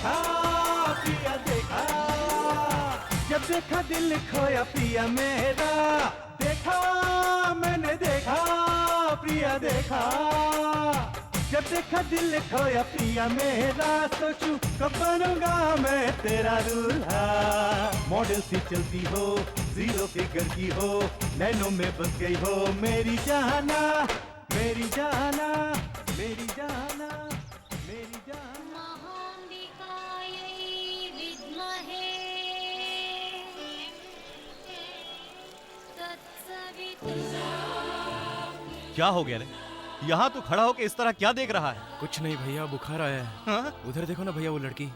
देखा प्रिया देखा, जब देखा दिल खोया पिया मेरा, देखा मैंने देखा प्रिया देखा, जब देखा दिल खोया पिया मेरा, सोचूं कब बनूंगा मैं तेरा दूल्हा। मॉडल सी चलती हो, जीरो फिगर की हो, नैनों में बस गई हो मेरी जाना, मेरी जाना, मेरी जाना, मेरी जाना। क्या हो गया रे? यहाँ तो खड़ा होके इस तरह क्या देख रहा है? कुछ नहीं भैया, बुखार आया है। हाँ? उधर देखो ना भैया, वो लड़की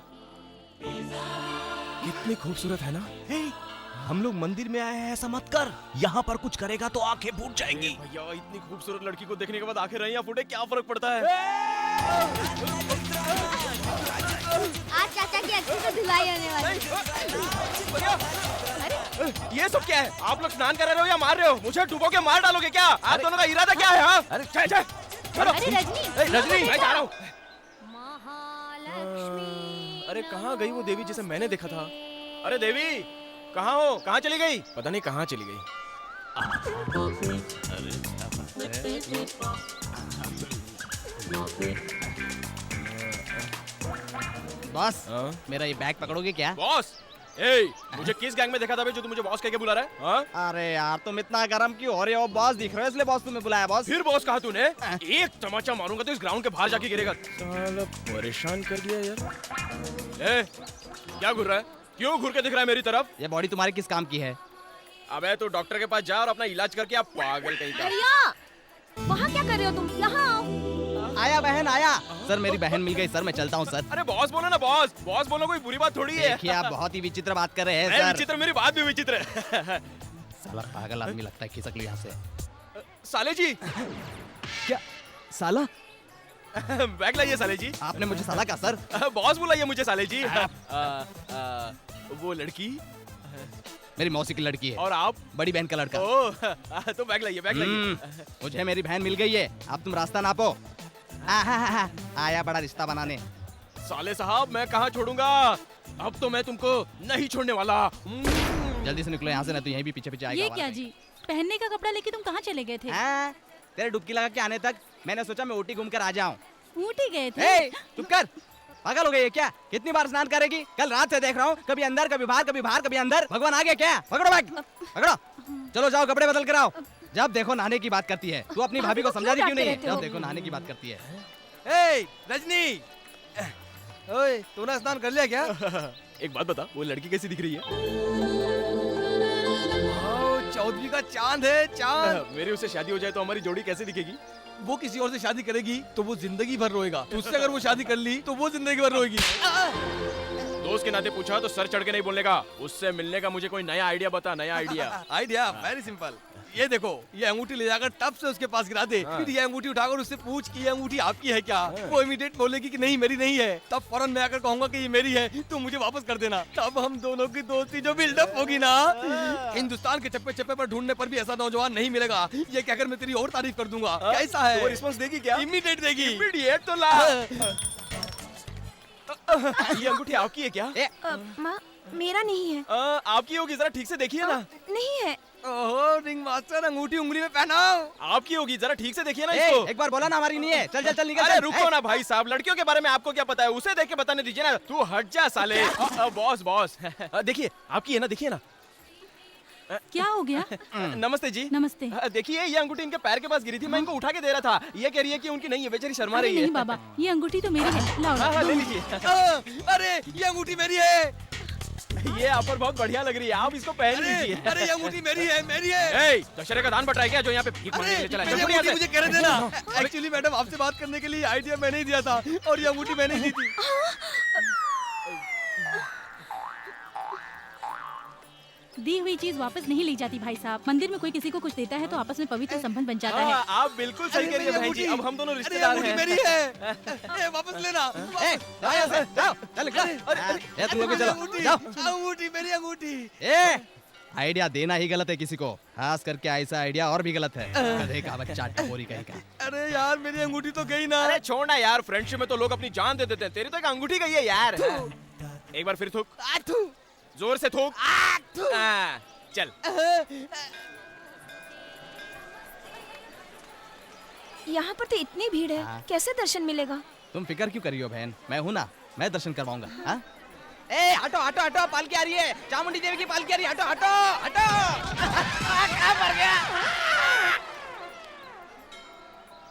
कितनी खूबसूरत है ना। हे, हम लोग मंदिर में आए हैं ऐसा मत कर, यहाँ पर कुछ करेगा तो आंखें फूट जाएंगी। भैया इतनी खूबसूरत लड़की को देखने के बाद आंखें रही या फूटे, क्या फर्क पड़ता है? आज चाचा की अच्छी से धुलाई होने वाली है। ये सब क्या है? आप लोग स्नान कर रहे हो या मार रहे हो? मुझे डुबो के मार डालोगे क्या? आप दोनों का इरादा क्या है? हाँ? अरे चलो अरे रजनी, रजनी, मैं जा रहा हूँ। महालक्ष्मी। अरे कहाँ गई वो देवी जिसे मैंने देखा था? अरे देवी कहाँ हो? कहाँ चली गई? पता नहीं कहाँ चली गई। बॉस, हाँ? मेरा ये बैग पकड़ोगे क्या? बॉस, ए, मुझे किस गैंग में देखा था बे जो तू मुझे बॉस कह के बुला रहा है? हाँ? अरे यार तुम इतना गरम क्यों हो रहे हो? बॉस दिख रहे हो इसलिए बॉस तुम्हें बुलाया बॉस। फिर बॉस कहा तूने? एक तमाचा मारूंगा तो इस ग्राउंड के बाहर जाके गिरेगा। साला परेशान कर दिया यार। ए, क्या घूर रहा है? क्यों घूर के दिख रहा है मेरी तरफ? ये बॉडी तुम्हारे किस काम की है? अबे तू डॉक्टर के पास जा और अपना इलाज करके, आप पागल कहीं का। भैया, वहाँ क्या कर रहे हो तुम? यहाँ आओ। आया बहन आया। सर मेरी बहन मिल गई सर, मैं चलता हूँ सर। अरे बॉस बोलो ना बॉस, बॉस बोलो, कोई बुरी बात थोड़ी है। देखिए आप बहुत ही विचित्र बात कर रहे हैं नहीं, सर। विचित्र, मेरी बात भी विचित्र है। साला पागल आदमी लगता है, खिसक लो यहाँ से। साले जी, क्या साला? बैग लाइए साले जी। आपने मुझे साला कहा सर? बॉस बुलाइए मुझे साले जी। वो लड़की मेरी मौसी की लड़की है और आप? बड़ी बहन का लड़का। ओ, तो बैग लाइए, बैग लाइए। मुझे मेरी बहन मिल गई है, अब तुम रास्ता नापो। आया बड़ा रिश्ता बनाने। साले साहब मैं कहाँ छोड़ूंगा, अब तो मैं तुमको नहीं छोड़ने वाला। जल्दी से निकलो यहाँ से, ना तो यहीं भी पीछे पीछे आएगा। ये क्या जी, पहनने का कपड़ा लेके तुम कहाँ चले गए थे? तेरे डुबकी लगा के आने तक मैंने सोचा मैं ऊटी घूम कर आ जाऊँ। ऊटी गए थे? ए, चुप कर, पागल हो गई है क्या? कितनी बार स्नान करेगी? कल रात से देख रहा हूँ, कभी अंदर कभी बाहर, कभी बाहर कभी अंदर। भगवान आ गया क्या? पकड़ो बैग, पकड़ो। चलो जाओ कपड़े बदल कर आओ। जब देखो नहाने की बात करती है। तू अपनी भाभी को समझा दी क्यों नहीं? जब देखो नहाने की बात करती है। ए, रजनी, ओए, तूने स्नान कर लिया क्या? एक बात बता, वो लड़की कैसी दिख रही है? चौधरी का चांद है, चांद। मेरी उससे शादी हो जाए तो हमारी जोड़ी कैसे दिखेगी? वो किसी और से शादी करेगी तो वो जिंदगी भर रोएगा। तुझसे अगर वो शादी कर ली तो वो जिंदगी भर रोएगी। दोस्त के नाते पूछा तो सर चढ़ के नहीं बोलने का। उससे मिलने का मुझे कोई नया आइडिया बता, नया आइडिया। Idea very simple. ये देखो, ये अंगूठी ले जाकर टब से उसके पास गिरा दे। फिर ये अंगूठी उठाकर उससे पूछ कि ये अंगूठी आपकी है क्या? वो इमीडिएट बोलेगी कि नहीं मेरी नहीं है। तब फौरन मैं आकर कहूंगा कि ये मेरी है, तुम मुझे वापस कर देना। तब हम दोनों की दोस्ती जो बिल्डअप होगी ना, हिंदुस्तान के चप्पे चप्पे पर ढूंढने पर भी ऐसा नौजवान नहीं मिलेगा। ये कहकर मैं तेरी और तारीफ कर दूंगा। कैसा है? वो रिस्पॉन्स देगी क्या? इमीडिएट देगी। इमीडिएट तो ला। ये अंगूठी आपकी है क्या? माँ, मेरा नहीं है। आपकी होगी, जरा ठीक से देखिए ना। नहीं है। ओहो रिंग मास्टर, अंगूठी उंगली में पहनाओ। आपकी होगी, जरा ठीक से देखिए ना इसको। एक बार बोला ना हमारी नहीं है। चल चल चल निकल। अरे रुको ना भाई साहब, लड़कियों के बारे में आपको क्या पता है? उसे देख के बताने दीजिए ना। तू हट जा साले। बॉस बॉस, देखिए आपकी है ना, देखिए ना। क्या हो गया? नमस्ते जी। नमस्ते। देखिए ये अंगूठी इनके पैर के पास गिरी थी, मैं इनको उठा के दे रहा था। ये कह रही है कि उनकी नहीं है, बेचारी शर्मा अरे रही है। नहीं बाबा, ये अंगूठी तो मेरी है। लाओ हाँ हाँ ले लीजिए। अरे ये अंगूठी मेरी है। ये ऑफर बहुत बढ़िया लग रही है, आप इसको पहन लीजिए। अरे ये अंगूठी मेरी है, मेरी है। ए, दशहरे का दान बट रहा है क्या जो यहाँ पे भीख मांगने के लिए चला है? ये चल, अंगूठी मुझे कहने देना। एक्चुअली मैडम आपसे बात करने के लिए आइडिया मैंने ही दिया था और ये अंगूठी मैंने ही दी थी। दी हुई चीज वापस नहीं ली जाती भाई साहब। मंदिर में कोई किसी को कुछ देता है तो आपस में पवित्र संबंध बन जाता है। आप बिल्कुल सही कह रही है बहन जी, अब हम दोनों रिश्तेदार हैं। मेरी है। ए, वापस लेना। जाओ चल निकल। तुम लोग भी चलो जाओ। अंगूठी मेरी अंगूठी। आइडिया देना ही गलत है किसी को, खास करके ऐसा आइडिया और भी गलत है। गधे का बच्चा, टपोरी कहीं का। अरे यार मेरी अंगूठी तो गई ना। अरे छोड़ना यार, फ्रेंडशिप में तो लोग अपनी जान दे देते हैं, तेरी तो एक अंगूठी गई है यार। एक बार फिर थूक, जोर से थूक। चल। यहाँ पर तो इतनी भीड़ है, कैसे दर्शन मिलेगा? तुम फिक्र क्यों कर रही हो बहन, मैं हूँ ना, मैं दर्शन करवाऊंगा। हाँ? ए हटो हटो हटो, पालकी आ रही है, चामुंडी देवी की पालकी आ रही है, हटो हटो हटो। क्या मर गया?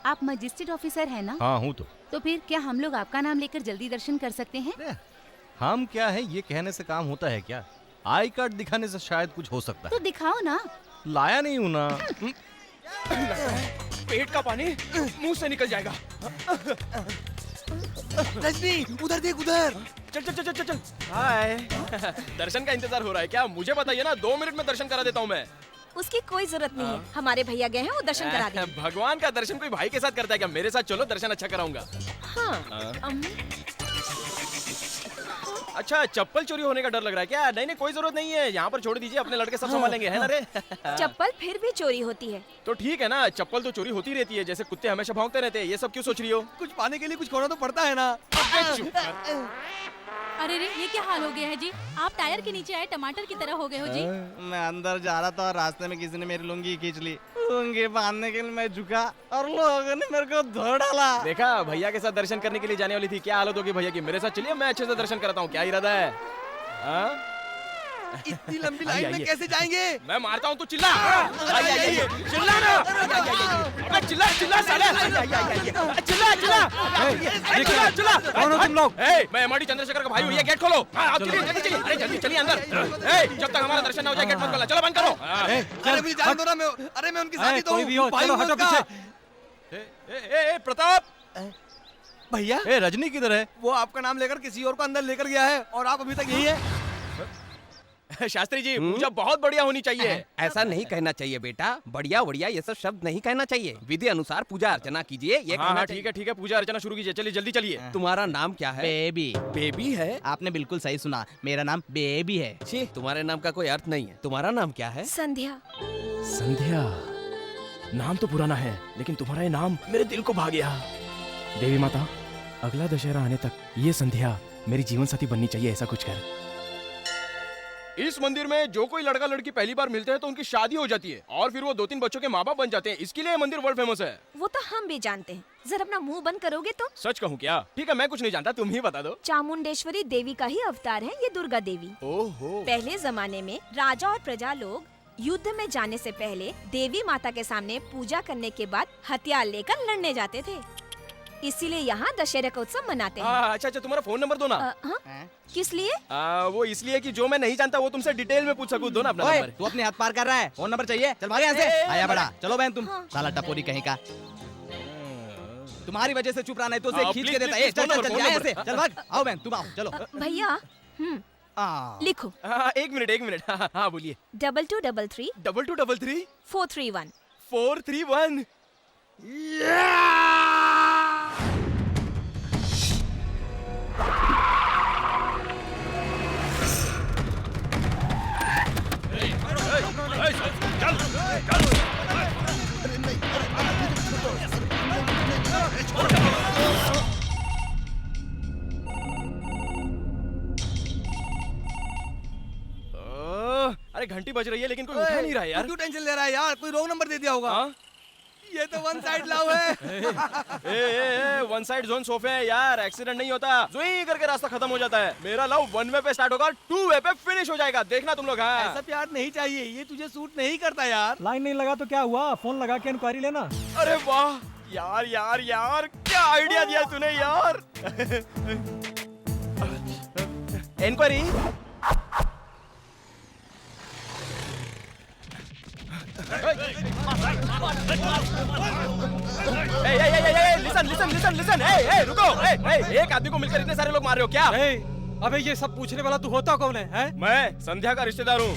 आप मजिस्ट्रेट ऑफिसर हैं ना? हाँ हूँ तो फिर क्या हम लोग आपका नाम लेकर जल्दी दर्शन कर सकते हैं? हम क्या है, ये कहने से काम होता है क्या? आई कार्ड दिखाने से शायद कुछ हो सकता तो है। दिखाओ ना। लाया नहीं हूँ ना। पेट का पानी मुंह से निकल जाएगा। रजनी उधर देख, उधर। चल चल चल चल चल। हाय। दर्शन का इंतजार हो रहा है क्या? मुझे बताइए ना, 2 मिनट में दर्शन करा देता हूँ मैं। उसकी कोई जरूरत नहीं है, हमारे भैया गए हैं, वो दर्शन करा देंगे। भगवान का दर्शन कोई भाई के साथ करता है क्या? मेरे साथ चलो, दर्शन अच्छा कराऊंगा। हाँ। अच्छा, चप्पल चोरी होने का डर लग रहा है क्या? नहीं नहीं, कोई जरूरत नहीं है, यहाँ पर छोड़ दीजिए, अपने लड़के सब संभालेंगे, है ना रे? चप्पल फिर भी चोरी होती है। तो ठीक है ना, चप्पल तो चोरी होती रहती है, जैसे कुत्ते हमेशा भौंकते रहते हैं, ये सब क्यों सोच रही हो? कुछ पाने के लिए कुछ खोना तो पड़ता है ना। चुप कर। अरे रे, ये क्या हाल हो गया है जी? आप टायर के नीचे आए टमाटर की तरह हो गए हो जी। मैं अंदर जा रहा था और रास्ते में किसी ने मेरी लुंगी खींच ली। लुंगी बांधने के लिए मैं झुका और लोगों ने मेरे को धो डाला। देखा, भैया के साथ दर्शन करने के लिए जाने वाली थी, क्या हालत होगी भैया की। मेरे साथ चलिए, मैं अच्छे से दर्शन कराता हूँ, क्या इरादा है? हाँ? इतनी लंबी लाइन में कैसे जाएंगे? मैं मारता हूँ तो चिल्ला। चिल्ला ना। अबे चिल्ला चिल्ला साले। चिल्ला चिल्ला। चिल्ला चिल्ला। कौन हो तुम लोग? मैं एमआरडी चंद्रशेखर का भाई हूँ, ये गेट खोलो। आप चलिए जल्दी चलिए, अरे जल्दी चलिए अंदर। जब तक हमारा दर्शन ना हो जाए गेट बंद कर लो, चलो बंद करो। अरे मुझे जान दो ना, मैं उनकी शादी तो हूँ, भाई हूँ उनका। प्रताप भैया ए रजनी किधर है? वो आपका नाम लेकर किसी और को अंदर लेकर गया है और आप अभी तक यही है। शास्त्री जी, पूजा बहुत बढ़िया होनी चाहिए। ऐसा नहीं कहना चाहिए बेटा, बढ़िया बढ़िया ये सब शब्द नहीं कहना चाहिए। विधि अनुसार पूजा अर्चना कीजिए, ये हाँ कहना हाँ, चाहिए। ठीक है, पूजा अर्चना शुरू कीजिए, चलिए जल्दी चलिए। तुम्हारा नाम क्या है? बेबी। बेबी है? आपने बिल्कुल सही सुना, मेरा नाम बेबी है। छी, तुम्हारे नाम का कोई अर्थ नहीं है। तुम्हारा नाम क्या है? संध्या। संध्या, नाम तो पुराना है, लेकिन तुम्हारा ये नाम मेरे दिल को भा गया। देवी माता, अगला दशहरा आने तक ये संध्या मेरी जीवन साथी बननी चाहिए, ऐसा कुछ कर। इस मंदिर में जो कोई लड़का लड़की पहली बार मिलते हैं तो उनकी शादी हो जाती है और फिर वो 2-3 बच्चों के माँ बाप बन जाते हैं। इसके लिए ये मंदिर वर्ल्ड फेमस है। वो तो हम भी जानते हैं, जरा अपना मुंह बंद करोगे तो? सच कहूँ क्या? ठीक है, मैं कुछ नहीं जानता, तुम ही बता दो। चामुंडेश्वरी देवी का ही अवतार है ये दुर्गा देवी। ओहो। पहले जमाने में राजा और प्रजा लोग युद्ध में जाने से पहले देवी माता के सामने पूजा करने के बाद हथियार लेकर लड़ने जाते थे, इसीलिए यहाँ दशहरा का उत्सव मनाते हैं। अच्छा अच्छा, तुम्हारा फोन नंबर दो ना। हाँ? किस लिए? वो इसलिए कि जो मैं नहीं जानता वो तुमसे डिटेल में पूछ सकूं। दो ना अपना ओए, नंबर। तू अपने हाथ पार कर रहा है, फोन नंबर चाहिए? चल भाग यहाँ से। आया बड़ा, चलो बहन तुम। साला टपोरी कहीं का। तुम्हारी वजह से चुप रहा, नहीं तो उसे खींच के देता है। चल चल चल यहाँ से, चल भाग। आओ बहन, तुम आओ, चलो। भैया लिखो। 1 मिनट। हाँ बोलिए। 2233 2233 431 431। अरे घंटी बज रही है लेकिन कोई उठा नहीं रहा है यार। क्यों टेंशन ले रहा है यार? कोई रॉन्ग नंबर दे दिया होगा। ये तो वन साइड लव है। वन साइड जोन सोफे है यार, एक्सीडेंट नहीं होता, जुई करके रास्ता खत्म हो जाता है। मेरा लव 1 वे पे स्टार्ट होगा, 2 वे पे फिनिश हो जाएगा, देखना तुम लोग। हाँ, ऐसा प्यार नहीं चाहिए, ये तुझे सूट नहीं करता यार। लाइन नहीं लगा तो क्या हुआ, फोन लगा के इंक्वायरी लेना। अरे वाह यार यार यार, क्या आइडिया दिया तूने यार। इंक्वायरी। लिसन, रुको। एक आदमी को मिलकर इतने सारे लोग मार रहे हो क्या? अबे ये सब पूछने वाला तू होता कौन है? मैं संध्या का रिश्तेदार हूँ।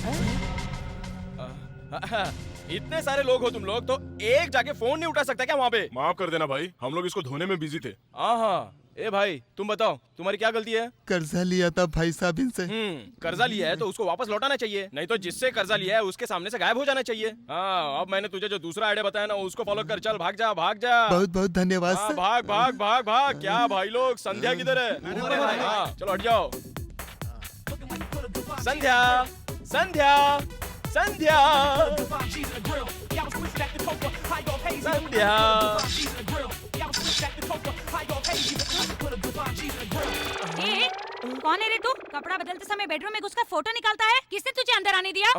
इतने सारे लोग हो तुम लोग, तो एक जाके फोन नहीं उठा सकता क्या वहाँ पे? माफ कर देना भाई, हम लोग इसको धोने में बिजी थे। हाँ, ए भाई तुम बताओ तुम्हारी क्या गलती है? कर्जा लिया था भाई साहब इनसे। कर्जा लिया है तो उसको वापस लौटाना चाहिए, नहीं तो जिससे कर्जा लिया है उसके सामने से गायब हो जाना चाहिए। हाँ, अब मैंने तुझे जो दूसरा आइडिया बताया ना उसको फॉलो कर, चल भाग जा भाग जा। बहुत बहुत धन्यवाद हाँ, सर। भाग भाग भाग भाग। क्या भाई लोग, संध्या किधर है? हाँ, चलो हट जाओ। संध्या संध्या संध्या संध्या। ए, कौन है रे तू? कपड़ा बदलते समय बेडरूम में घुसकर फोटो निकालता है? किसने तुझे अंदर आने दिया?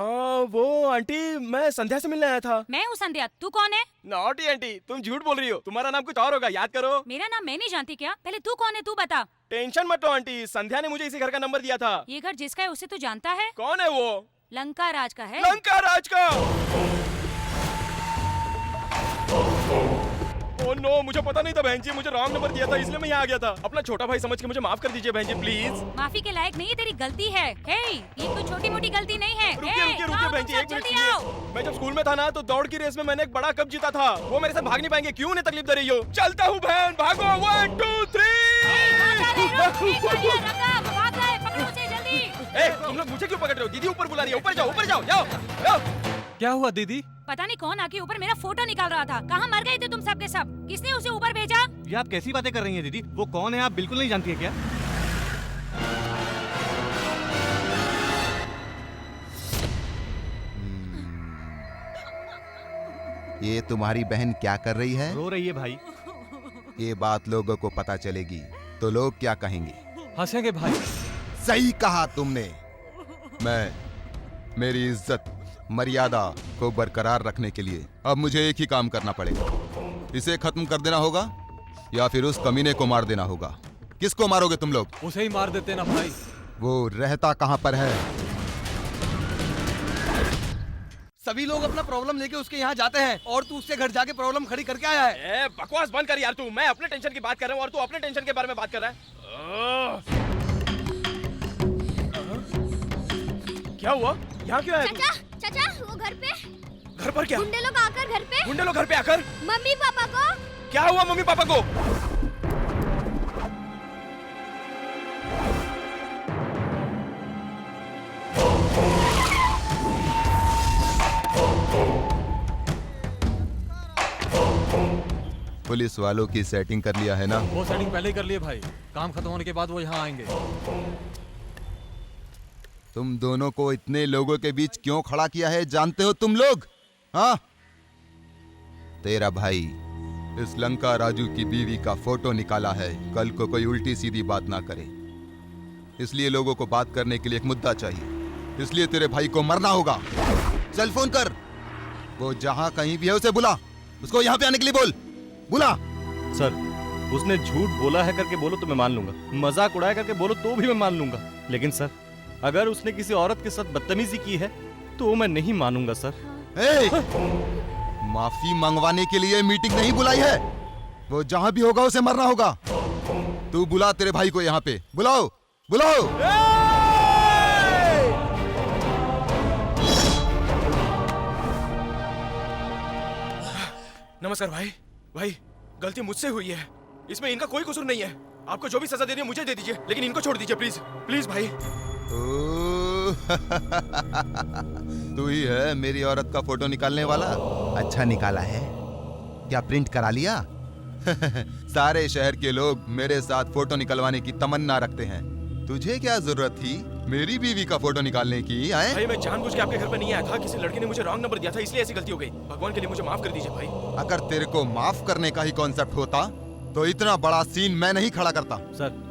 वो आंटी, मैं संध्या से मिलने आया था। मैं हूँ संध्या, तू कौन है? नॉटी आंटी, तुम झूठ बोल रही हो, तुम्हारा नाम कुछ और होगा, याद करो। मेरा नाम मैं नहीं जानती क्या? पहले तू कौन है तू बता। टेंशन मत लो आंटी, संध्या ने मुझे इसी घर का नंबर दिया था। ये घर जिसका है उसे तू जानता है? कौन है वो? लंका राज का है। लंका राज का? ओह नो, मुझे पता नहीं था बहन जी, मुझे रॉन्ग नंबर दिया था इसलिए मैं यहाँ आ गया था। अपना छोटा भाई समझ के मुझे माफ कर दीजिए बहन जी प्लीज। माफी के लायक नहीं, तेरी गलती है। हे, ये कोई छोटी मोटी गलती नहीं है। रुकिए रुकिए रुकिए बहन जी, एक मिनट सुनिए। मैं जब स्कूल में था ना तो दौड़ की रेस में मैंने एक बड़ा कप जीता था। वो मेरे साथ भाग नहीं पाएंगे, क्यों उन्हें तकलीफ दे रही हो? चलता हूँ बहन, भागो। 1 2 3। तुम लोग मुझे क्यों पकड़ रहे हो? दीदी ऊपर बुला रही है, ऊपर जाओ ऊपर जाओ, जाओ जाओ। क्या हुआ दीदी? पता नहीं कौन आके ऊपर मेरा फोटो निकाल रहा था। कहाँ मर गए थे तुम सब के सब? किसने उसे ऊपर भेजा? ये आप कैसी बातें कर रही हैं दीदी? वो कौन है आप बिल्कुल नहीं जानती है क्या? ये तुम्हारी बहन क्या कर रही है? रो रही है भाई। ये बात लोगों को पता चलेगी तो लोग क्या कहेंगे? हंसेंगे भाई। सही कहा तुमने। मैं मेरी इज्जत मर्यादा को बरकरार रखने के लिए अब मुझे एक ही काम करना पड़ेगा। इसे खत्म कर देना होगा या फिर उस कमीने को मार देना होगा। किसको मारोगे तुम लोग? उसे ही मार देते ना भाई। वो रहता कहाँ पर है? सभी लोग अपना प्रॉब्लम लेके उसके यहाँ जाते हैं और तू उसके घर जाके प्रॉब्लम खड़ी करके आया है। बकवास बंद कर यार तू। मैं अपने टेंशन की बात कर रहा हूँ और तू अपने टेंशन के बारे में बात कर रहा है। क्या हुआ? यहाँ क्यों आया तू? चाचा वो घर पे। घर पर क्या? गुंडे लोग आकर घर पे। गुंडे लोग घर पे आकर? मम्मी पापा को। क्या हुआ मम्मी पापा को? पुलिस वालों की सेटिंग कर लिया है ना? वो सेटिंग पहले ही कर लिए भाई। काम खत्म होने के बाद वो यहाँ आएंगे। तुम दोनों को इतने लोगों के बीच क्यों खड़ा किया है जानते हो तुम लोग? हाँ? तेरा भाई इस लंका राजू की बीवी का फोटो निकाला है, कल को कोई उल्टी सीधी बात ना करे, इसलिए लोगों को बात करने के लिए एक मुद्दा चाहिए। इसलिए तेरे भाई को मरना होगा। चल फोन कर, वो जहां कहीं भी है उसे बुला, उसको यहाँ पे आने के लिए बोल। बुला। सर, उसने झूठ बोला है करके बोलो तो मैं मान लूंगा, मजाक उड़ाया करके बोलो तो भी मैं मान लूंगा, लेकिन सर अगर उसने किसी औरत के साथ बदतमीजी की है तो मैं नहीं मानूंगा सर। माफी मंगवाने के लिए मीटिंग नहीं बुलाई है। वो जहां भी होगा उसे मरना होगा। तू बुला तेरे भाई को यहाँ पे। बुलाओ बुलाओ। नमस्कार भाई। भाई गलती मुझसे हुई है, इसमें इनका कोई कसूर नहीं है। आपको जो भी सजा देनी है मुझे दे दीजिए, लेकिन इनको छोड़ दीजिए प्लीज प्लीज भाई। तू ही है मेरी औरत का फोटो निकालने वाला? अच्छा निकाला है क्या? प्रिंट करा लिया? सारे शहर के लोग मेरे साथ फोटो निकलवाने की तमन्ना रखते हैं। तुझे क्या जरूरत थी मेरी बीवी का फोटो निकालने की? आए? भाई मैं जानबूझ के आपके घर पर नहीं आया था, किसी लड़के ने मुझे रॉन्ग नंबर दिया था इसलिए ऐसी गलती हो गई। भगवान के लिए मुझे माफ कर दीजिए भाई। अगर तेरे को माफ करने का ही कॉन्सेप्ट होता तो इतना बड़ा सीन मैं नहीं खड़ा करता। सर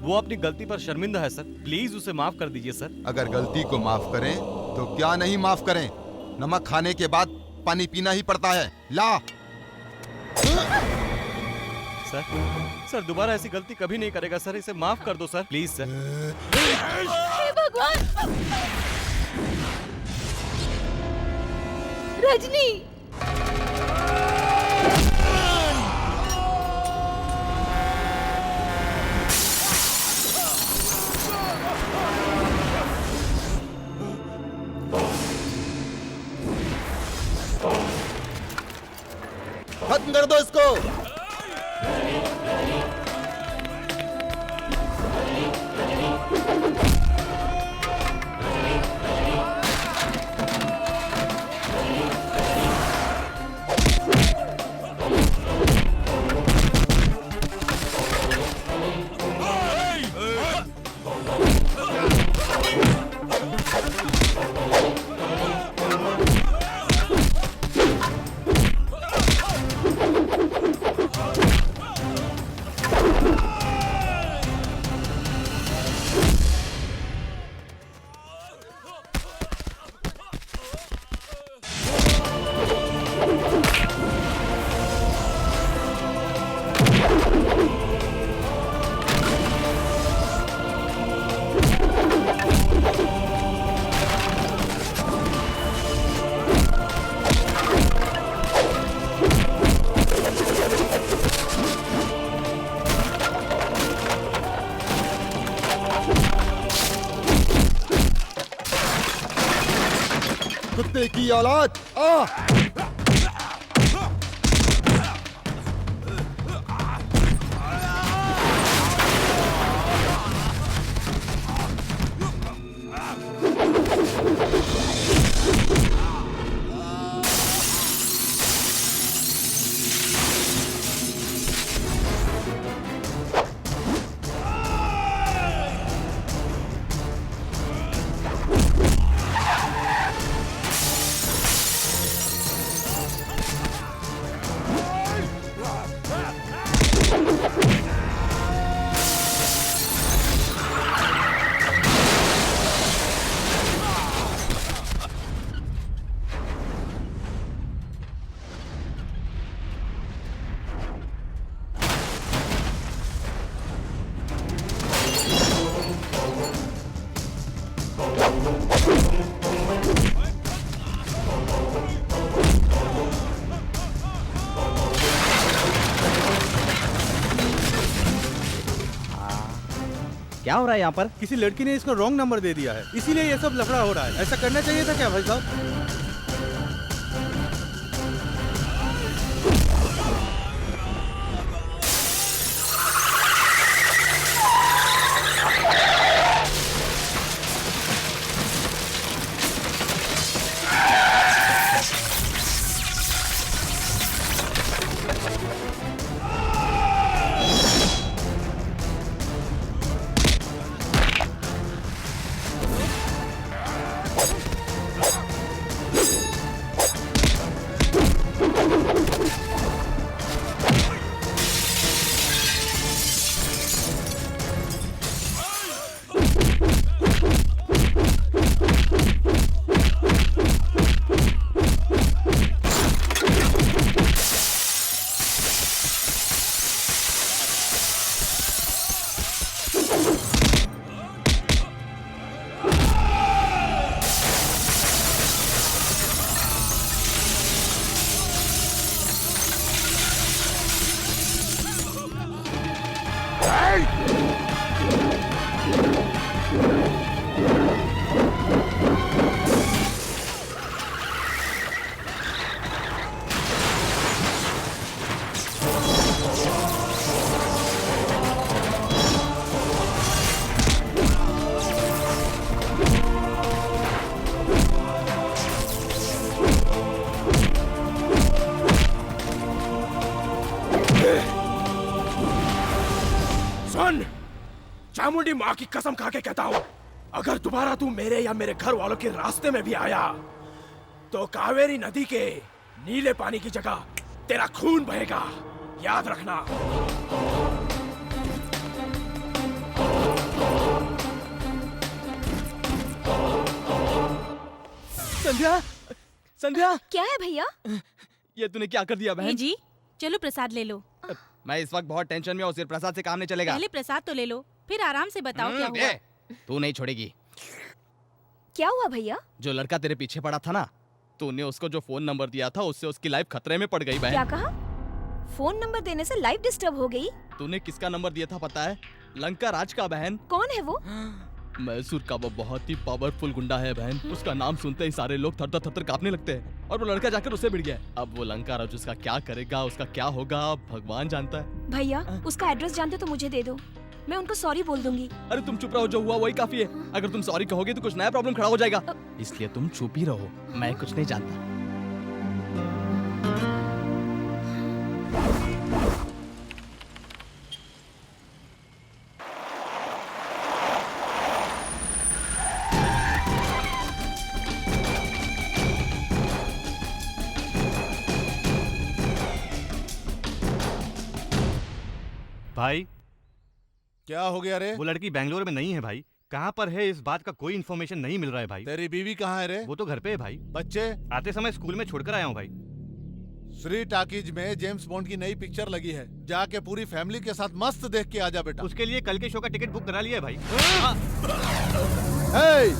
वो अपनी गलती पर शर्मिंदा है सर, प्लीज उसे माफ कर दीजिए सर। अगर गलती को माफ करें तो क्या नहीं माफ करें? नमक खाने के बाद पानी पीना ही पड़ता है। ला। सर दोबारा ऐसी गलती कभी नहीं करेगा सर, इसे माफ कर दो सर प्लीज सर। हे भगवान। रजनी। खत्म कर दो इसको। कुत्ते की औलाद आ! क्या हो रहा है यहाँ पर? किसी लड़की ने इसको रॉन्ग नंबर दे दिया है, इसीलिए ये सब लफड़ा हो रहा है। ऐसा करना चाहिए था क्या भाई साहब? सुन, चामुंडी माँ की कसम खा के कहता हूँ, अगर दोबारा तू मेरे या मेरे घर वालों के रास्ते में भी आया तो कावेरी नदी के नीले पानी की जगह तेरा खून बहेगा, याद रखना। संध्या, संध्या, क्या है भैया? ये तूने क्या कर दिया बहन? जी चलो प्रसाद ले लो। मैं इस वक्त बहुत टेंशन में हूँ, सिर्फ प्रसाद से काम नहीं चलेगा। पहले प्रसाद तो ले लो, फिर आराम से बताओ क्या हुआ। तू नहीं छोड़ेगी। क्या हुआ भैया? जो लड़का तेरे पीछे पड़ा था ना, तूने उसको जो फोन नंबर दिया था उससे उसकी लाइफ खतरे में पड़ गई बहन। क्या कहा? फोन नंबर देने से लाइफ डिस्टर्ब हो गई? तूने किसका नंबर दिया था पता है? लंका राज का बहन। कौन है वो? मैसूर का वो बहुत ही पावरफुल गुंडा है बहन। उसका नाम सुनते ही सारे लोग थर थर कांपने लगते हैं और वो लड़का जाकर उसे भिड़ गया। अब वो लंका राज उसका क्या करेगा, उसका क्या होगा, भगवान जानता है। भैया उसका एड्रेस जानते तो मुझे दे दो, मैं उनको सॉरी बोल दूंगी। अरे तुम चुप रहो, जो हुआ वही काफी है। अगर तुम सॉरी कहोगे तो कुछ नया प्रॉब्लम खड़ा हो जाएगा, इसलिए तुम चुप ही रहो। मैं कुछ नहीं जानता। भाई क्या हो गया रे? वो लड़की बैंगलोर में नहीं है भाई, कहाँ पर है इस बात का कोई इन्फॉर्मेशन नहीं मिल रहा है भाई। तेरी बीवी कहाँ है रे? वो तो घर पे है भाई, बच्चे? आते समय स्कूल में छोड़कर आया हूँ भाई। श्री टाकीज में जेम्स बॉन्ड की नई पिक्चर लगी है, जाके पूरी फैमिली के साथ मस्त देख के आजा बेटा। उसके लिए कल के शो का टिकट बुक करा लिया है भाई। हे!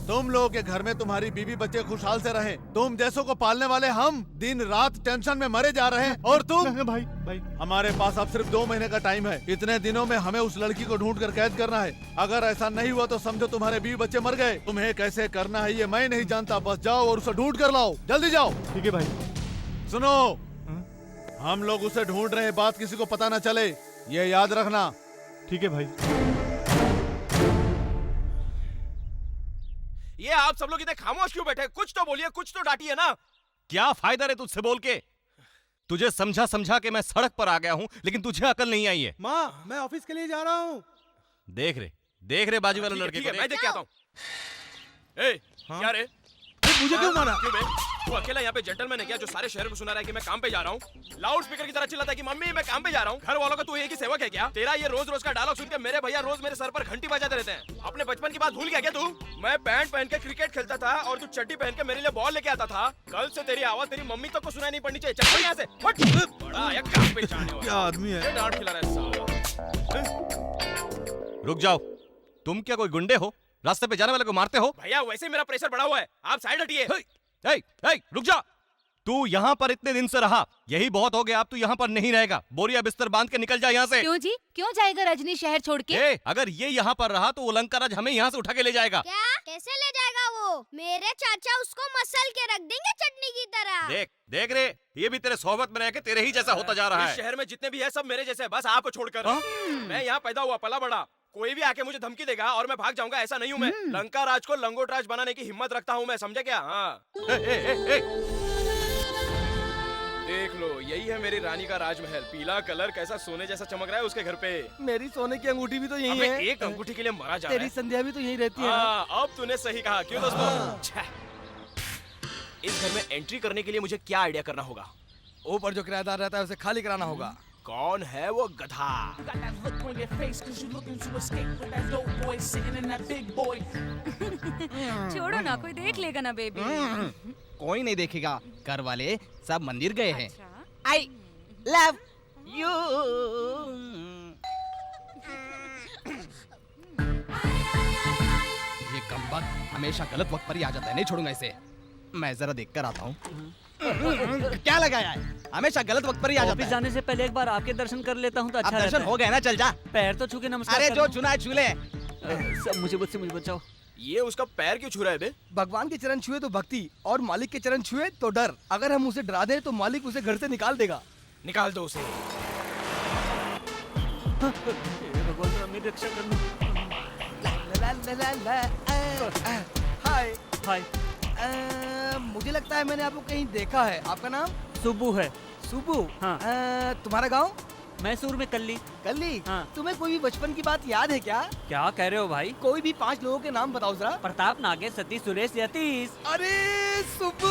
तुम लोगों के घर में तुम्हारी बीवी बच्चे खुशहाल से रहें। तुम जैसों को पालने वाले हम दिन रात टेंशन में मरे जा रहे हैं और तुम भाई हमारे पास अब सिर्फ 2 महीने का टाइम है। इतने दिनों में हमें उस लड़की को ढूंढ कर कैद करना है। अगर ऐसा नहीं हुआ तो समझो तुम्हारे बीवी बच्चे मर गए। तुम्हें कैसे करना है ये मैं नहीं जानता, बस जाओ और उसे ढूंढ कर लाओ, जल्दी जाओ। ठीक है भाई। सुनो, हम लोग उसे ढूंढ रहे हैं, बात किसी को पता न चले, ये याद रखना। ठीक है भाई। ये आप सब लोग इतने खामोश क्यों बैठे? कुछ तो बोलिए, कुछ तो डांटिए ना। क्या फायदा रे तुझसे बोल के? तुझे समझा समझा के मैं सड़क पर आ गया हूँ, लेकिन तुझे अकल नहीं आई है। माँ, मैं ऑफिस के लिए जा रहा हूँ। देख रहे बाजू वाले लड़के को। मैं देख के आता हूँ। ए, क्या रे? मुझे क्यों मारा? क्यों बे? तू अकेला यहाँ पे जेंटलमैन है क्या जो सारे शहर को सुना रहा है कि मैं काम पे जा रहा हूँ? लाउड स्पीकर की तरह चिल्लाता है कि मम्मी मैं काम पे जा रहा हूँ। घर वालों का तू एक ही सेवक है क्या? तेरा ये रोज रोज का डायलॉग सुन के मेरे भैया रोज मेरे सर पर घंटी बजाते रहते हैं। अपने बचपन की बात भूल गया क्या तू? मैं पैंट पहन के क्रिकेट खेलता था और तू चड्डी पहन के मेरे लिए बॉल लेके आता था। कल से तेरी आवाज तेरी मम्मी तक को सुनाई नहीं पड़नी चाहिए। चल यहाँ से। बड़ा आया काम पे जाने वाला। क्या आदमी है? डांट खिला रहा है साला। रुक जाओ, तुम क्या कोई गुंडे हो? रास्ते पे जाने वाले को मारते हो? भैया वैसे मेरा प्रेशर बढ़ा हुआ है, आप साइड हटिए। रुक जा। तू यहाँ पर इतने दिन से रहा, यही बहुत हो गया। अब तू यहाँ पर नहीं रहेगा। बोरिया बिस्तर बांध के निकल जा यहाँ से। क्यों जी? क्यों जाएगा रजनी शहर छोड़ के? अगर ये यहाँ पर रहा तो अलंकार आज हमें यहाँ से उठा के ले जाएगा। क्या? कैसे ले जाएगा वो? मेरे चाचा उसको मसल के रख देंगे चटनी की तरह। देख रे, ये भी तेरे सोहबत में रह के तेरे ही जैसा होता जा रहा है। इस शहर में जितने भी है सब मेरे जैसे हैं, बस आपको छोड़कर। मैं यहाँ पैदा हुआ पला बड़ा। कोई भी आके मुझे धमकी देगा और मैं भाग जाऊंगा, ऐसा नहीं हूँ मैं। लंका राज को लंगोट राज बनाने की हिम्मत रखता हूँ मैं, समझे क्या? हाँ। देख लो, यही है मेरी रानी का राजमहल। पीला कलर कैसा सोने जैसा चमक रहा है उसके घर पे। मेरी सोने की अंगूठी भी तो यही अबे, है। एक अंगूठी के लिए मरा जा रहा तेरी है। संध्या भी तो यही रहती है ना? हाँ, अब तूने सही कहा। क्यों दोस्तों? छह। इस घर में एंट्री करने के लिए मुझे क्या आइडिया करना होगा? ऊपर जो किराएदार रहता है उसे खाली कराना होगा। कौन है वो गधा? छोड़ो ना, कोई देख लेगा ना बेबी। कोई नहीं देखेगा, घर वाले सब मंदिर गए हैं। अच्छा। I love you. ये कमबख्त हमेशा गलत वक्त पर ही आ जाता है, नहीं छोड़ूंगा इसे। मैं जरा देख कर आता हूँ। क्या लगाया है? हमेशा गलत वक्त पर ही आ जाता है। जाने से पहले एक बार आपके दर्शन कर लेता हूँ तो अच्छा अब दर्शन हो गए ना, चल जा। पैर तो छू के नमस्कार। अरे जो चुना है छू ले। सब मुझे बचाओ। ये उसका पैर क्यों छू रहा है बे? भगवान के चरण छुए तो भक्ति और मालिक के चरण छुए तो डर। अगर हम उसे डरा दें तो मालिक उसे घर से निकाल देगा। निकाल दो उसे। भगवान मेरी रक्षा करना। हाय हाय। मुझे लगता है मैंने आपको कहीं देखा है। आपका नाम? सुब्बू है। सुब्बू? हाँ। तुम्हारा गांव? मैसूर में कल्ली। कल्ली? हाँ। तुम्हें कोई भी बचपन की बात याद है क्या? क्या कह रहे हो भाई? कोई भी 5 लोगों के नाम बताओ जरा। प्रताप, नागेश, सतीश, सुरेश, यतीश। अरे सुब्बू!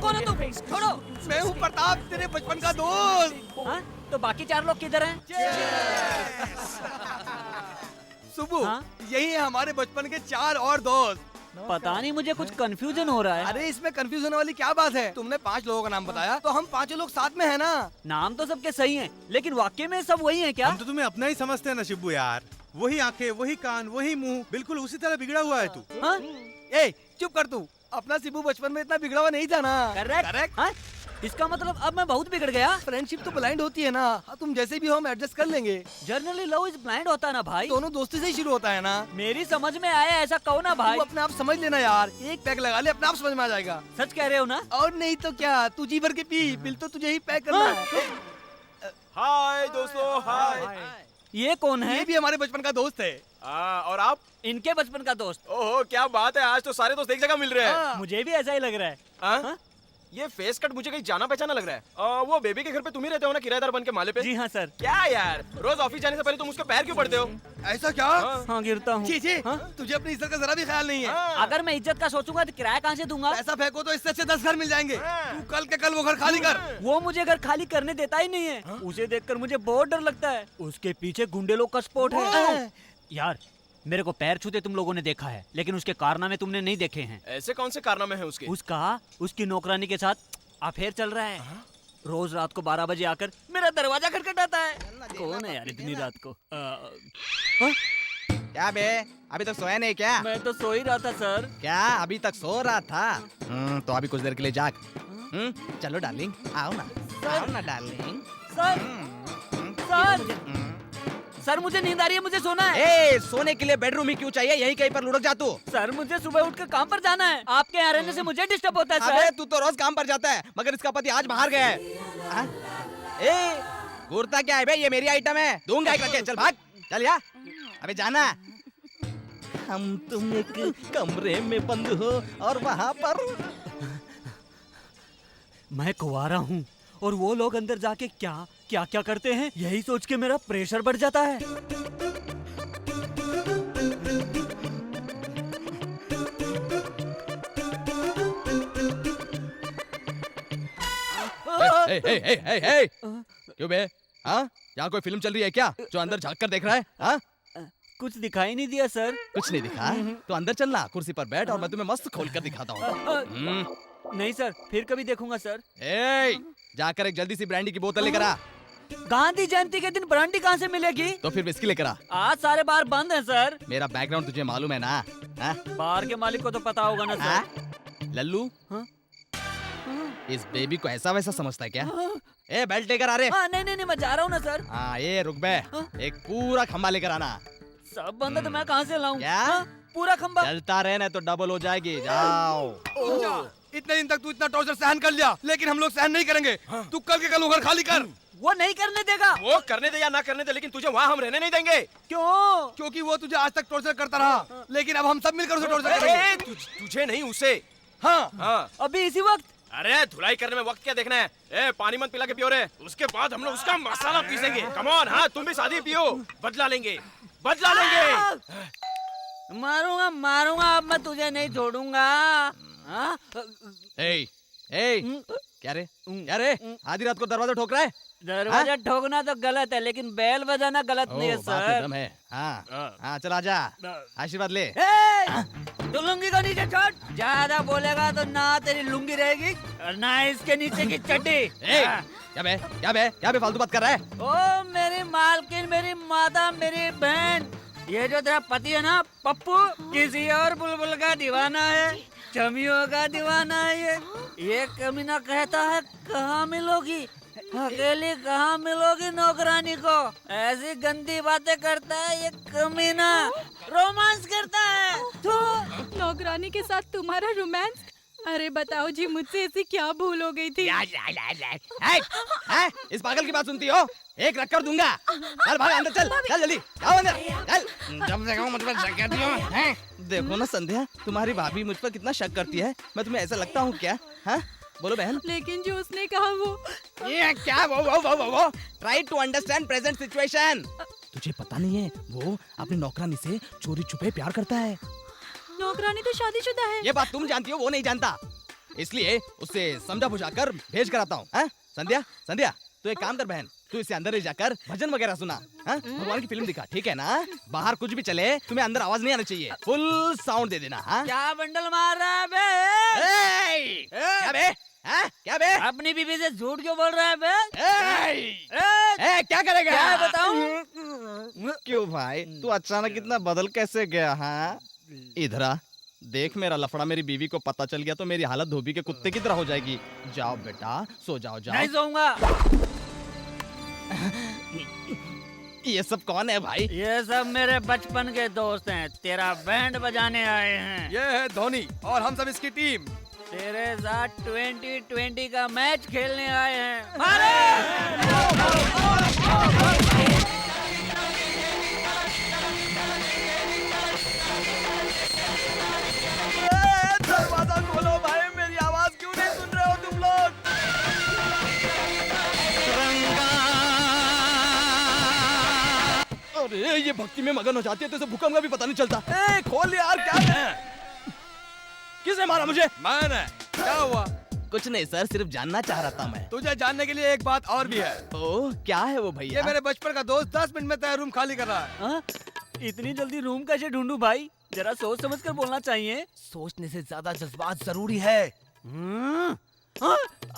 कौन हो तुम? छोड़ो। मैं हूँ प्रताप, तेरे बचपन का दोस्त। हाँ? तो बाकी 4 लोग किधर हैं? सुब्बू, हाँ? यही है हमारे बचपन के 4 और दोस्त। पता नहीं, मुझे कुछ कंफ्यूजन हो रहा है। अरे इसमें कंफ्यूज होने वाली क्या बात है? तुमने 5 लोगों का नाम बताया तो हम 5 लोग साथ में है ना। नाम तो सबके सही हैं, लेकिन वाकई में सब वही हैं क्या? हम तो तुम्हें अपना ही समझते हैं ना शिब्बू यार। वही आंखें, वही कान, वही मुंह, बिल्कुल उसी तरह बिगड़ा हुआ है तू। हाँ? ए चुप कर तू। अपना शिबू बचपन में इतना बिगड़ा हुआ नहीं था ना। करेक्ट। हाँ? इसका मतलब अब मैं बहुत बिगड़ गया। फ्रेंडशिप तो ब्लाइंड होती है ना। तुम जैसे भी हो हम एडजस्ट कर लेंगे। जनरली लव इज ब्लाइंड होता है ना भाई। दोनों दोस्ती से ही शुरू होता है ना। मेरी समझ में आया, ऐसा कहो ना भाई। तू अपने आप समझ लेना यार। एक पैक लगा ले, अपने आप समझ में आ जाएगा। सच कह रहे हो ना? और नहीं तो क्या, तू जी भर के पी। बिल तो तुझे ही पैक करना है। हाय दोस्तों, हाय। ये कौन है? ये भी हमारे बचपन का दोस्त है। और आप? इनके बचपन का दोस्त। ओहो, क्या बात है, आज तो सारे दोस्त एक जगह मिल रहे हैं। मुझे भी ऐसा ही लग रहा है। हाँ? ये फेस कट मुझे कहीं जाना पहचाना लग रहा है। वो बेबी के घर पे तुम ही रहते हो ना, किराएदार बन के माले पे? जी हाँ सर। क्या यार, रोज ऑफिस जाने से पहले तुम उसके पैर क्यों पड़ते हो? ऐसा क्या? हाँ गिरता हूँ। तुझे अपनी इज्जत का जरा भी ख्याल नहीं है। अगर मैं इज्जत का सोचूंगा तो किराया कहाँ से दूंगा? पैसा फेंको तो इससे अच्छे 10 घर मिल जाएंगे। तू कल के कल वो घर खाली कर। वो मुझे घर खाली करने देता ही नहीं है। उसे देखकर मुझे बहुत डर लगता है। उसके पीछे गुंडे लोग का स्पॉट है। यार मेरे को पैर छूते तुम लोगों ने देखा है, लेकिन उसके कारनामे तुमने नहीं देखे हैं। ऐसे कौन से कारनामे हैं उसके? उसकी नौकरानी के साथ अफेयर चल रहा है। रोज रात को 12 बजे आकर मेरा दरवाजा खटखटाता है। कौन है यार इतनी रात को? क्या बे, अभी तक सोया नहीं क्या? मैं तो सो ही रहा था सर। क्या अभी तक सो रहा था? तो अभी कुछ देर के लिए जाग। चलो डार्लिंग, आओ ना डार्लिंग। सर मुझे नींद आ रही है, मुझे सोना है। ए, सोने के लिए बेडरूम ही क्यों चाहिए? यहीं कहीं पर लुढ़क जा तू। सर मुझे सुबह उठकर काम पर जाना है, आपके यहाँ रहने से मुझे डिस्टर्ब होता है अबे सर। तू तो रोज काम पर जाता है, मगर इसका पति आज बाहर गया है। ए, घूरता क्या है बे? ये मेरी आइटम है, दूंगा एक करके। चल भाग, चल या। अबे जाना। हम तुम एक कमरे में बंद हो और वहाँ पर मैं कुंवारा हूँ और वो लोग अंदर जाके क्या क्या क्या करते हैं, यही सोच के मेरा प्रेशर बढ़ जाता है। क्यों बे? हाँ, यहाँ कोई फिल्म चल रही है क्या जो अंदर झाँक कर देख रहा है? हाँ, कुछ दिखाई नहीं दिया सर। कुछ नहीं दिखा तो अंदर चलना, कुर्सी पर बैठ और मैं तुम्हें मस्त खोल कर दिखाता हूँ। नहीं सर, फिर कभी देखूंगा सर। जाकर एक जल्दी सी ब्रांडी की बोतल लेकर आ। गांधी जयंती के दिन ब्रांडी कहाँ से मिलेगी? तो फिर विस्की लेकर आ। आज सारे बार बंद हैं सर। मेरा बैकग्राउंड तुझे मालूम है ना? बार के मालिक को तो पता होगा ना सर। लल्लू, इस बेबी को ऐसा वैसा समझता है क्या? ए, बेल्ट लेकर आ रे। नहीं मैं जा रहा हूँ ना सर। हाँ, ये रुक बे, एक पूरा खंबा लेकर आना। सब बंद है तो मैं कहाँ से लाऊं? क्या? पूरा खंबा। चलता रहना तो डबल हो जाएगी। जाओ। इतने दिन तक तू इतना टॉर्चर सहन कर लिया, लेकिन हम लोग सहन नहीं करेंगे। तू कल के कल घर खाली कर। वो नहीं करने देगा। वो करने दे या ना करने दे, लेकिन तुझे वहाँ हम रहने नहीं देंगे। क्यों? क्योंकि वो तुझे आज तक टॉर्चर करता रहा, लेकिन अब हम सब मिलकर उसे टॉर्चर करेंगे। तुझे नहीं, उसे। हाँ, अभी इसी वक्त। अरे धुलाई करने में वक्त क्या देखना है? ए, पानी मत पिला के पियो रे। उसके बाद हम लोग उसका मसाला पीसेंगे। कम ऑन, हाँ तुम भी शादी पियो, बदला लेंगे। मारूंगा, अब मैं तुझे नहीं छोड़ूंगा। क्या रे आधी रात को दरवाजा ठोक रहा है? दरवाजा ठोकना तो गलत है, लेकिन बैल बजाना गलत नहीं है सर। हाँ, चल आजा, आशीर्वाद ले। तू लुंगी को नीचे छोड़। ज्यादा बोलेगा तो ना तेरी लुंगी रहेगी और ना इसके नीचे की चड्डी। क्या बे फालतू बात कर रहा है? ओ मेरी मालकिन, मेरी माता, मेरी बहन, ये जो तेरा पति है ना पप्पू, किसी और बुलबुल का दीवाना है, चमियों का दीवाना है। ये कमीना कहता है कहाँ मिलोगी, अकेली कहाँ मिलोगी नौकरानी को। ऐसी गंदी बातें करता है ये कमीना, रोमांस करता है। तो नौकरानी के साथ तुम्हारा रोमांस? अरे बताओ जी, मुझसे ऐसी क्या भूल हो गई थी? इस पागल की बात सुनती हो? एक रख कर दूंगा। चल भाग अंदर, चल जल्दी, आओ अंदर, चल। जब देखो मुझ पर शक करती हो। देखो ना संध्या, तुम्हारी भाभी मुझ पर कितना शक करती है। मैं तुम्हें ऐसा लगता हूँ क्या? हाँ, बोलो बहन। लेकिन जो उसने कहा वो ये क्या? वो try to understand present situation. तुझे पता नहीं है वो अपनी नौकरानी से चोरी छुपे प्यार करता है। नौकरानी तो शादीशुदा है। ये बात तुम जानती हो, वो नहीं जानता, इसलिए उससे समझा बुझाकर भेज कर आता हूँ। संध्या तू एक काम कर बहन, तू इसे अंदर ले जाकर भजन वगैरह सुना, भगवान की फिल्म दिखा, ठीक है ना? बाहर कुछ भी चले, तुम्हें अंदर आवाज नहीं आना चाहिए, फुल साउंड दे देना। क्या बंडल मार रहा है बे? क्या बे? अपनी बीवी से झूठ क्यों बोल रहा है बे? क्या करेगा? क्या बताऊं? क्यों भाई, तू अचानक इतना बदल कैसे गया? हाँ, इधर आ, देख मेरा लफड़ा मेरी बीवी को पता चल गया तो मेरी हालत धोबी के कुत्ते की तरह हो जाएगी। जाओ बेटा, सो जाओ। नहीं सोऊंगा। ये सब कौन है भाई? ये सब मेरे बचपन के दोस्त हैं, तेरा बैंड बजाने आए हैं। ये है धोनी और हम सब इसकी टीम। तेरे साथ 2020 का मैच खेलने आए हैं। दरवाजा खोलो भाई, मेरी आवाज क्यों नहीं सुन रहे हो तुम लोग? अरे ये भक्ति में मगन हो जाती है तो इसे भूकंप का भी पता नहीं चलता। खोल यार, क्या है? किसने मारा मुझे? मैंने। क्या हुआ? कुछ नहीं सर, सिर्फ जानना चाह रहा था मैं। तुझे जानने के लिए एक बात और भी है। ओह, क्या है वो भैया? ये मेरे बचपन का दोस्त 10 मिनट में तेरा रूम खाली कर रहा है। इतनी जल्दी रूम कैसे ढूंढूं भाई? जरा सोच समझ कर बोलना चाहिए। सोचने से ज्यादा जज्बात जरूरी है।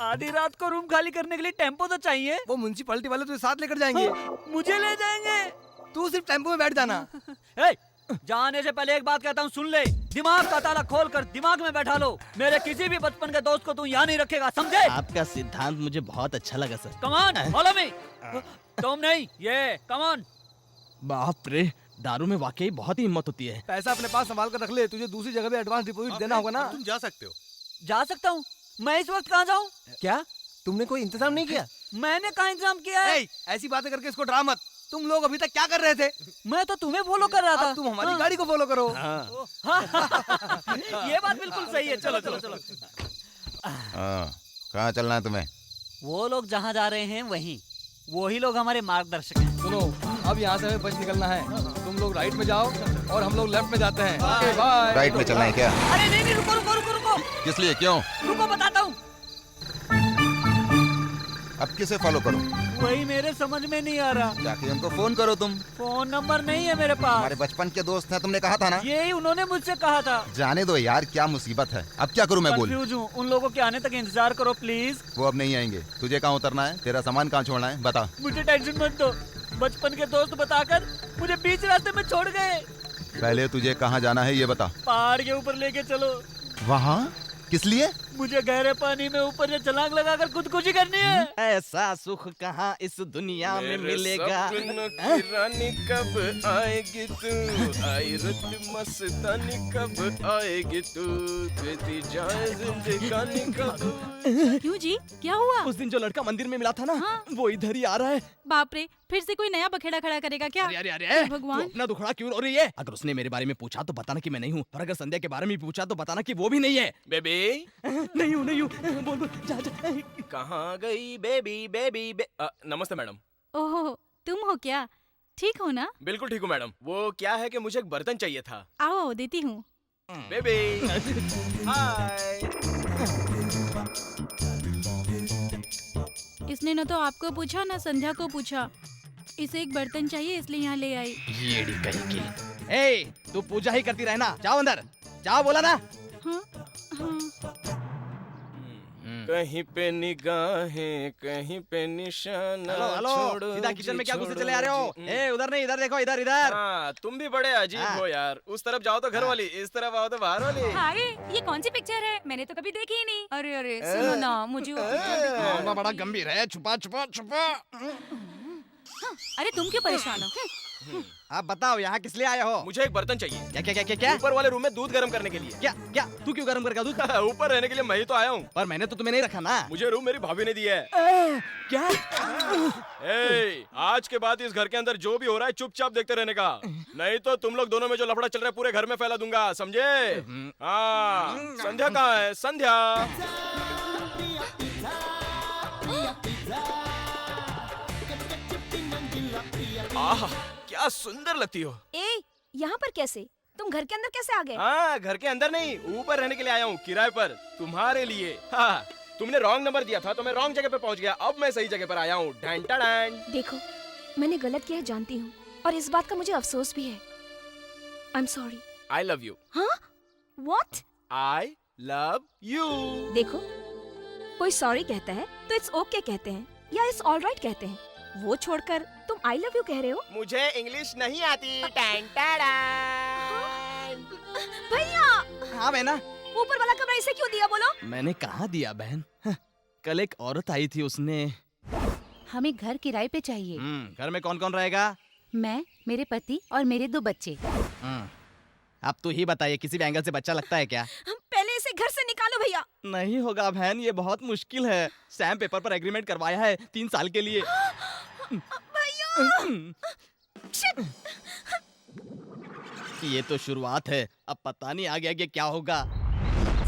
आधी रात को रूम खाली करने के लिए टेम्पो तो चाहिए। वो म्युनिसिपैलिटी वाले तुझे साथ लेकर जाएंगे। मुझे ले जाएंगे? तू सिर्फ टेम्पो में बैठ जाना। जाने से पहले एक बात कहता हूँ, सुन ले। दिमाग का ताला खोल कर दिमाग में बैठा लो। मेरे किसी भी बचपन के दोस्त को तू यहाँ नहीं रखेगा, समझे? आपका सिद्धांत मुझे बहुत अच्छा लगा sir. Come on, follow me. तुम नहीं, ये कम ऑन। बाप रे, दारू में वाकई बहुत ही हिम्मत होती है। पैसा अपने पास संभाल कर रख ले, तुझे दूसरी जगह पे एडवांस डिपॉजिट देना होगा ना। तुम जा सकते हो। जा सकता हूँ? मैं इस वक्त कहाँ जाऊँ? क्या तुमने कोई इंतजाम नहीं किया? मैंने कहाँ इंतजाम किया है? ऐसी बातें करके इसको डरा मत। तुम लोग अभी तक क्या कर रहे थे? मैं तो तुम्हें फॉलो कर रहा था। तुम हमारी गाड़ी को फॉलो करो। ये बात बिल्कुल सही है। चलो चलो चलो। कहाँ चलना है तुम्हें? वो लोग जहाँ जा रहे हैं वहीं, वही लोग हमारे मार्गदर्शक हैं। सुनो, अब यहाँ से हमें बच निकलना है। तुम लोग राइट में जाओ और हम लोग लेफ्ट में जाते हैं। Okay bye. राइट में चलना है क्या? अरे नहीं नहीं, रुको रुको रुको रुको। किस लिए, क्यों? रुको बताता हूँ। अब किसे फॉलो करूं? वही मेरे समझ में नहीं आ रहा। जाके उनको फोन करो तुम। फोन नंबर नहीं है मेरे पास। हमारे बचपन के दोस्त हैं, तुमने कहा था ना। यही उन्होंने मुझसे कहा था। जाने दो यार, क्या मुसीबत है। अब क्या करूं मैं? बोल। कंफ्यूज हूँ, उन लोगों के आने तक इंतजार करो प्लीज। वो अब नहीं आएंगे। तुझे कहाँ उतरना है? तेरा सामान कहाँ छोड़ना है? बता। मुझे टेंशन मत दो, बचपन के दोस्त बताकर मुझे बीच रास्ते में छोड़ गए। पहले तुझे कहाँ जाना है ये बता। पहाड़ के ऊपर लेके चलो। वहाँ? किस लिए? मुझे गहरे पानी में ऊपर से छलांग लगाकर खुदकुशी करनी है। ऐसा सुख कहाँ इस दुनिया में मिलेगा। रानी कब आएगी तू, आई रुत मस्तानी कब आएगी तू, बीती जाए जिंदगानी कब। क्यों जी, क्या हुआ? उस दिन जो लड़का मंदिर में मिला था ना, वो इधर ही आ रहा है। बाप रे, फिर से कोई नया बखेड़ा खड़ा करेगा क्या? अरे अरे अरे, भगवान। तू अपना दुखड़ा क्यों रो रही है? अगर उसने मेरे बारे में पूछा तो बताना कि मैं नहीं हूँ, और अगर संध्या के बारे में पूछा तो बताना कि वो भी नहीं है। बेबी नहीं हूँ नहीं हूँ, बोल बोल, जा जा। कहाँ गई बेबी बेबी नमस्ते मैडम। ओहो, तुम हो क्या? ठीक हो ना? बिल्कुल ठीक हूँ मैडम। वो क्या है कि मुझे एक बर्तन चाहिए था। आओ देती हूँ। Baby hi. इसने न तो आपको पूछा न संध्या को पूछा। इसे एक बर्तन चाहिए इसलिए यहाँ ले आई। येड़ी कहीं की। ए, तू पूजा ही करती रहना। जाओ अंदर, जाओ बोला ना। हाँ हाँ। कहीं पे निगाहें, कहीं पे निशाना। हेलो हेलो, सीधा किचन में क्या घुसे चले आ रहे हो? ए, उधर नहीं, इधर देखो, इधर इधर। हाँ, तुम भी बड़े अजीब हो यार। उस तरफ जाओ तो घर वाली, इस तरफ आओ तो बाहर वाली। हाय, ये कौन सी पिक्चर है? मैंने तो कभी देखी ही नहीं। अरे अरे सुनो ना, मुझे मामला बड़ा गंभीर है। छुपा छुपा छुपा। अरे तुम क्यों परेशान हो? आप बताओ यहाँ किस लिए आए हो? मुझे एक बर्तन चाहिए। क्या क्या क्या क्या क्या? ऊपर वाले रूम में दूध गर्म करने के लिए। क्या क्या? तू क्यों गर्म करेगा दूध? ऊपर रहने के लिए मैं ही तो आया हूँ। पर मैंने तो तुम्हें नहीं रखा ना। मुझे रूम मेरी भाभी ने दिया है। क्या? आज के बाद इस घर के अंदर जो भी हो रहा है चुपचाप देखते रहने का, नहीं तो तुम लोग दोनों में जो लफड़ा चल रहा है पूरे घर में फैला दूंगा, समझे? हाँ, संध्या कहाँ है? संध्या। आह, क्या सुंदर लगती हो। ए, यहाँ पर कैसे? तुम घर के अंदर कैसे आ गए? हाँ, घर के अंदर नहीं, ऊपर रहने के लिए आया हूँ, किराए पर, तुम्हारे लिए। हाँ, तुमने रॉन्ग नंबर दिया था तो मैं रॉन्ग जगह पे पहुँच गया। अब मैं सही जगह पर आया हूँ। देखो, मैंने गलत किया है जानती हूँ, और इस बात का मुझे अफसोस भी है। I am sorry. I love you. हाँ? What? I love you. देखो, कोई सॉरी कहता है तो इट्स ओके कहते हैं, या इट्स ऑल राइट कहते हैं। वो छोड़कर तुम आई लव यू कह रहे हो? मुझे इंग्लिश नहीं आती। भैया! हाँ बहना। ऊपर वाला कमरा इसे क्यों दिया बोलो? मैंने कहाँ दिया बहन? कल एक औरत आई थी, उसने। हमें घर किराए पे चाहिए। घर में कौन कौन रहेगा? मैं, मेरे पति और मेरे 2 बच्चे। अब तू ही बताइए, किसी भी एंगल से बच्चा लगता है क्या? पहले इसे घर से निकालो भैया। नहीं होगा बहन, ये बहुत मुश्किल है। सैम पेपर पर एग्रीमेंट करवाया है 3 साल के लिए। ये तो शुरुआत है, अब पता नहीं आगे आगे क्या होगा।